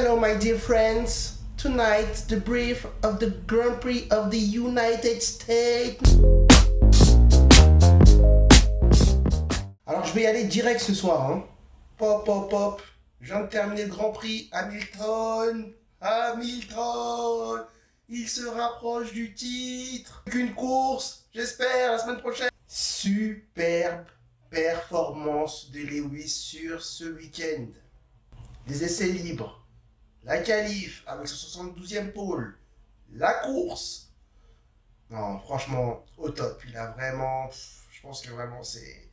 Hello my dear friends, tonight the brief of the Grand Prix of the United States. Alors je vais y aller direct ce soir, hein. Pop pop pop, je viens de terminer le Grand Prix. Hamilton, il se rapproche du titre. Qu'une course, j'espère, la semaine prochaine. Superbe performance de Lewis sur ce week-end. Les essais libres, la qualif avec son 72e pole, la course. Non, franchement, au top. Il a vraiment, je pense que vraiment c'est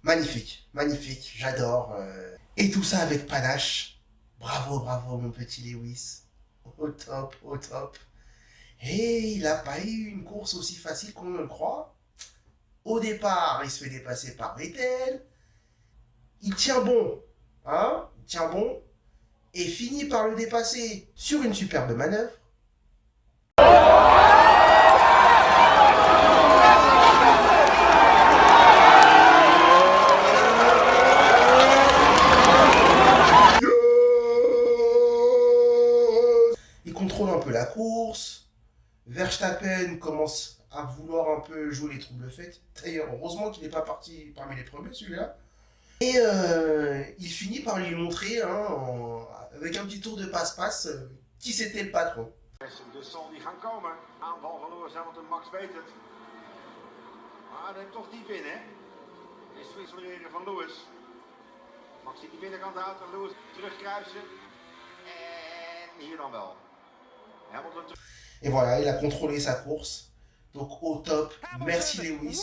magnifique, magnifique. J'adore. Et tout ça avec panache. Bravo, bravo mon petit Lewis. Au top, au top. Et il n'a pas eu une course aussi facile qu'on ne le croit. Au départ, il se fait dépasser par Vettel. Il tient bon. Hein, il tient bon et finit par le dépasser sur une superbe manœuvre. Il contrôle un peu la course. Verstappen commence à vouloir un peu jouer les troubles faits. D'ailleurs, heureusement qu'il n'est pas parti parmi les premiers, celui-là. Et il finit par lui montrer, hein, avec un petit tour de passe-passe, qui c'était le patron. De zal die gaan komen. Aanval van Lewis Hamilton, Max weet het. Maar hij heeft toch diep in, hè? Is wisselen van Lewis. Max ziet die binnenkant houdt en Lewis terugkruisen. En hier dan wel. Hamilton. Et voilà, il a contrôlé sa course. Donc au top, merci Lewis.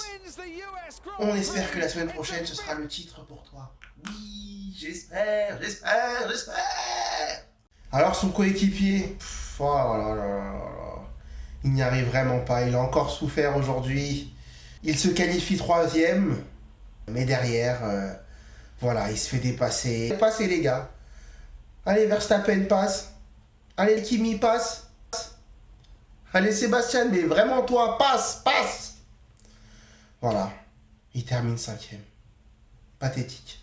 On espère que la semaine prochaine ce sera le titre pour toi. Oui, j'espère. Alors son coéquipier, oh là là, il n'y arrive vraiment pas. Il a encore souffert aujourd'hui. Il se qualifie 3e, mais derrière, voilà, il se fait dépasser. Passez les gars. Allez, Verstappen passe. Allez, Kimi passe. Allez Sébastien, mais vraiment toi, passe. Voilà, il termine 5e. Pathétique.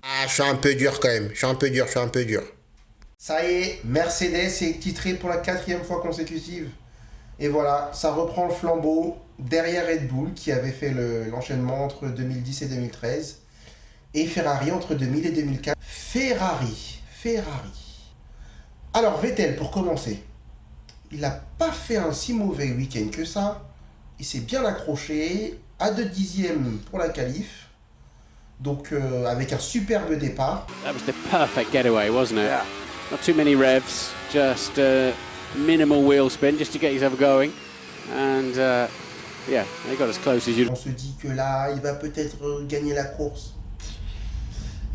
Ah, je suis un peu dur quand même, je suis un peu dur. Ça y est, Mercedes est titré pour la 4e fois consécutive. Et voilà, ça reprend le flambeau derrière Red Bull qui avait fait l'enchaînement entre 2010 et 2013. Et Ferrari entre 2000 et 2004. Ferrari. Alors Vettel pour commencer. Il n'a pas fait un si mauvais week-end que ça. Il s'est bien accroché à 2 dixièmes pour la qualif. Donc avec un superbe départ. That was the perfect getaway, wasn't it? Yeah. Not too many revs, just minimal wheel spin just to get yourself going. And yeah, they got as close as you. On se dit que là, il va peut-être gagner la course.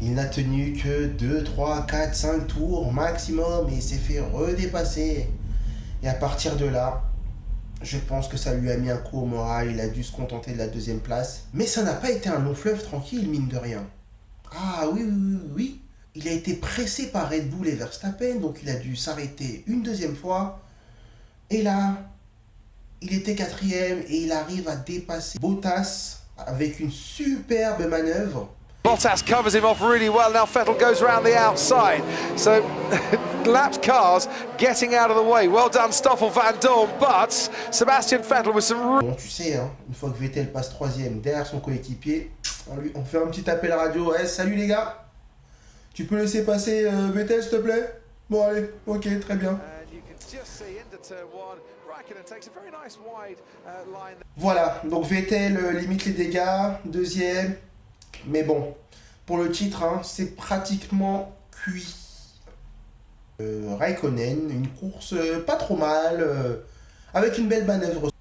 Il n'a tenu que 2, 3, 4, 5 tours maximum et il s'est fait redépasser. Et à partir de là, je pense que ça lui a mis un coup au moral. Il a dû se contenter de la 2e place. Mais ça n'a pas été un long fleuve tranquille, mine de rien. Ah oui. Il a été pressé par Red Bull et Verstappen. Donc il a dû s'arrêter une 2e fois. Et là, il était 4e et il arrive à dépasser Bottas avec une superbe manœuvre. Bottas covers him off really well. Now Vettel goes around the outside. So lapped cars getting out of the way. Well done Stoffel Van Dorn, but Sebastian Vettel with some... Bon, tu sais, hein, une fois que Vettel passe 3e derrière son coéquipier, on fait un petit appel radio. Hey, salut les gars, tu peux laisser passer Vettel s'il te plaît? Bon allez, ok, très bien. Voilà, donc Vettel limite les dégâts, 2e. Mais bon, pour le titre, hein, c'est pratiquement cuit. Raikkonen, une course pas trop mal, avec une belle manœuvre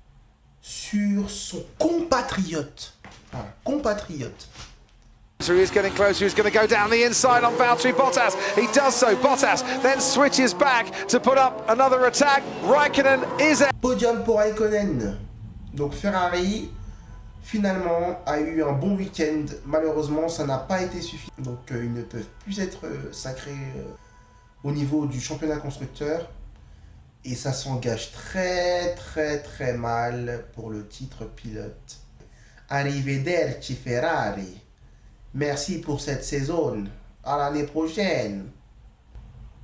sur son compatriote. Voilà, compatriote. So he's getting closer, he's going to go down the inside on Valtteri Bottas. He does so, Bottas then switches back to put up another attack. Raikkonen is out. Podium pour Raikkonen. Donc Ferrari... finalement, a eu un bon week-end. Malheureusement, ça n'a pas été suffisant. Donc, ils ne peuvent plus être sacrés au niveau du championnat constructeur. Et ça s'engage très mal pour le titre pilote. Arrivederci Ferrari. Merci pour cette saison. À l'année prochaine.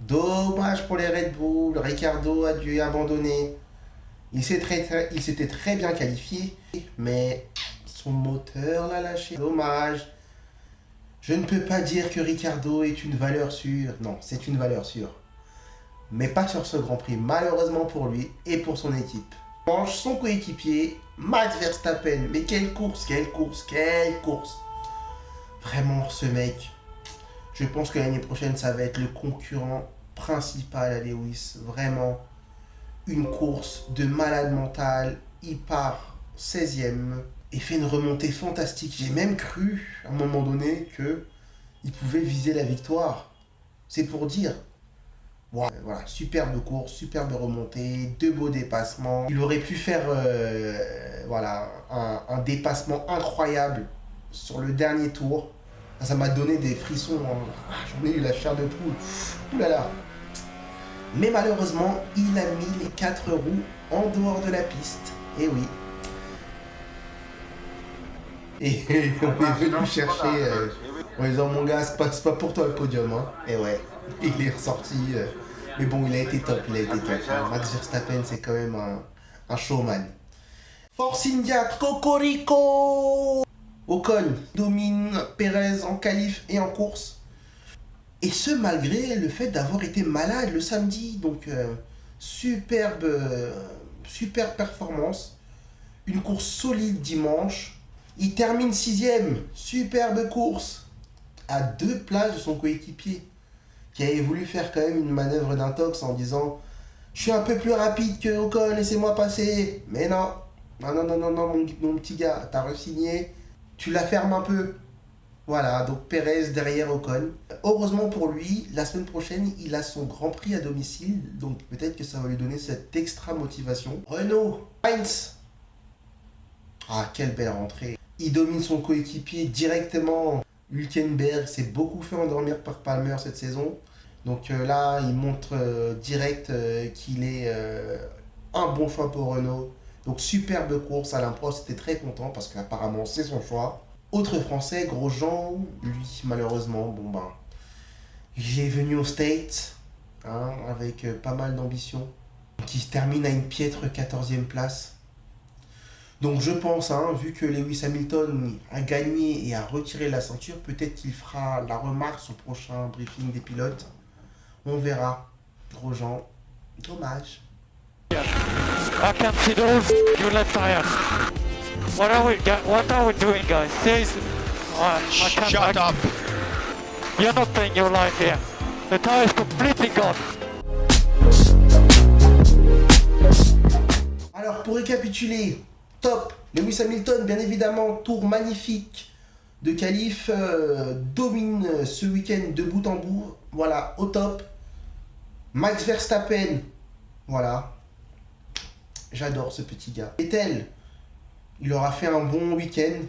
Dommage pour les Red Bull, Ricciardo a dû abandonner. Il s'était très bien qualifié, mais son moteur l'a lâché. Dommage. Je ne peux pas dire que Ricciardo est une valeur sûre. Non, c'est une valeur sûre. Mais pas sur ce Grand Prix, malheureusement pour lui et pour son équipe. Son coéquipier, Max Verstappen. Mais quelle course, quelle course, quelle course. Vraiment, ce mec, je pense que l'année prochaine, ça va être le concurrent principal à Lewis. Vraiment, une course de malade mental. Il part 16e et fait une remontée fantastique. J'ai même cru, à un moment donné, qu'il pouvait viser la victoire. C'est pour dire. Voilà, superbe course, superbe remontée, 2 beaux dépassements. Il aurait pu faire voilà, un dépassement incroyable sur le dernier tour. Ça m'a donné des frissons, hein. J'en ai eu la chair de poule. Ouh là là. Mais malheureusement, il a mis les 4 roues en dehors de la piste. Et oui. Et on est venu chercher en disant mon gars, c'est pas pour toi le podium. Hein. Et ouais, il est ressorti. Mais bon, il a été top, hein. Max Verstappen, c'est quand même un showman. Force India, Cocorico. Ocon domine Perez en qualif et en course. Et ce, malgré le fait d'avoir été malade le samedi. Donc, superbe performance. Une course solide dimanche. Il termine 6e. Superbe course. À 2 places de son coéquipier. Qui avait voulu faire quand même une manœuvre d'intox en disant « Je suis un peu plus rapide que Ocon, laissez-moi passer. » Mais non. Non, mon petit gars, t'as re-signé. Tu la fermes un peu. Voilà, donc Perez derrière Ocon. Heureusement pour lui, la semaine prochaine, il a son Grand Prix à domicile. Donc peut-être que ça va lui donner cette extra motivation. Renault, Sainz. Ah, quelle belle rentrée. Il domine son coéquipier directement. Hülkenberg s'est beaucoup fait endormir par Palmer cette saison. Donc là, il montre direct qu'il est un bon choix pour Renault. Donc superbe course, Alain Prost était très content parce qu'apparemment c'est son choix. Autre Français, Grosjean, lui malheureusement, bon ben, il est venu au States hein, avec pas mal d'ambition, qui se termine à une piètre 14e place. Donc je pense, hein, vu que Lewis Hamilton a gagné et a retiré la ceinture, peut-être qu'il fera la remarque sur le prochain briefing des pilotes. On verra. Grosjean, dommage. I can see those you left tire. What are we doing, guys? Shut up! You're not playing your life here. The tire is completely gone. Alors pour récapituler, top, Lewis Hamilton, bien évidemment, tour magnifique de qualif, domine ce week-end de bout en bout, voilà, au top. Max Verstappen, voilà. J'adore ce petit gars. Vettel, il aura fait un bon week-end,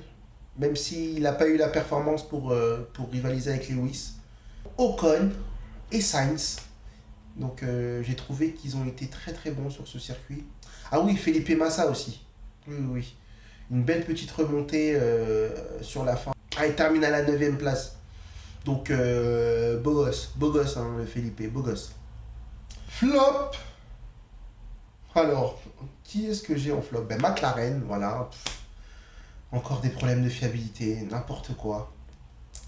même s'il n'a pas eu la performance pour rivaliser avec Lewis. Ocon et Sainz. Donc j'ai trouvé qu'ils ont été très très bons sur ce circuit. Ah oui, Felipe Massa aussi. Oui. Une belle petite remontée sur la fin. Ah, il termine à la 9e place. Donc beau gosse hein, Felipe, beau gosse. Flop. Alors, qui est-ce que j'ai en flop? Ben, McLaren, voilà. Encore des problèmes de fiabilité, n'importe quoi.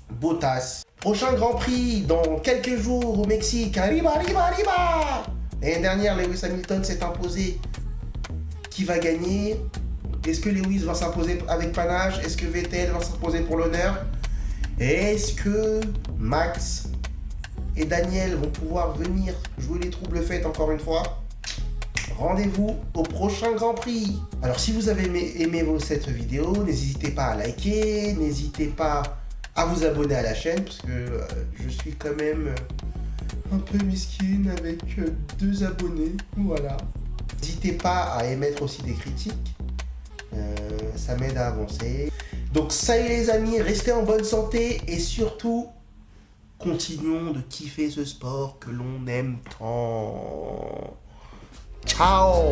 Bottas. Prochain Grand Prix dans quelques jours au Mexique. Arriba! L'année dernière, Lewis Hamilton s'est imposé. Qui va gagner? Est-ce que Lewis va s'imposer avec panache? Est-ce que Vettel va s'imposer pour l'honneur? Est-ce que Max et Daniel vont pouvoir venir jouer les troubles fêtes encore une fois? Rendez-vous au prochain Grand Prix. Alors si vous avez aimé cette vidéo, n'hésitez pas à liker, n'hésitez pas à vous abonner à la chaîne parce que je suis quand même un peu misquine avec 2 abonnés, voilà. N'hésitez pas à émettre aussi des critiques, ça m'aide à avancer. Donc salut les amis, restez en bonne santé et surtout, continuons de kiffer ce sport que l'on aime tant. Ciao!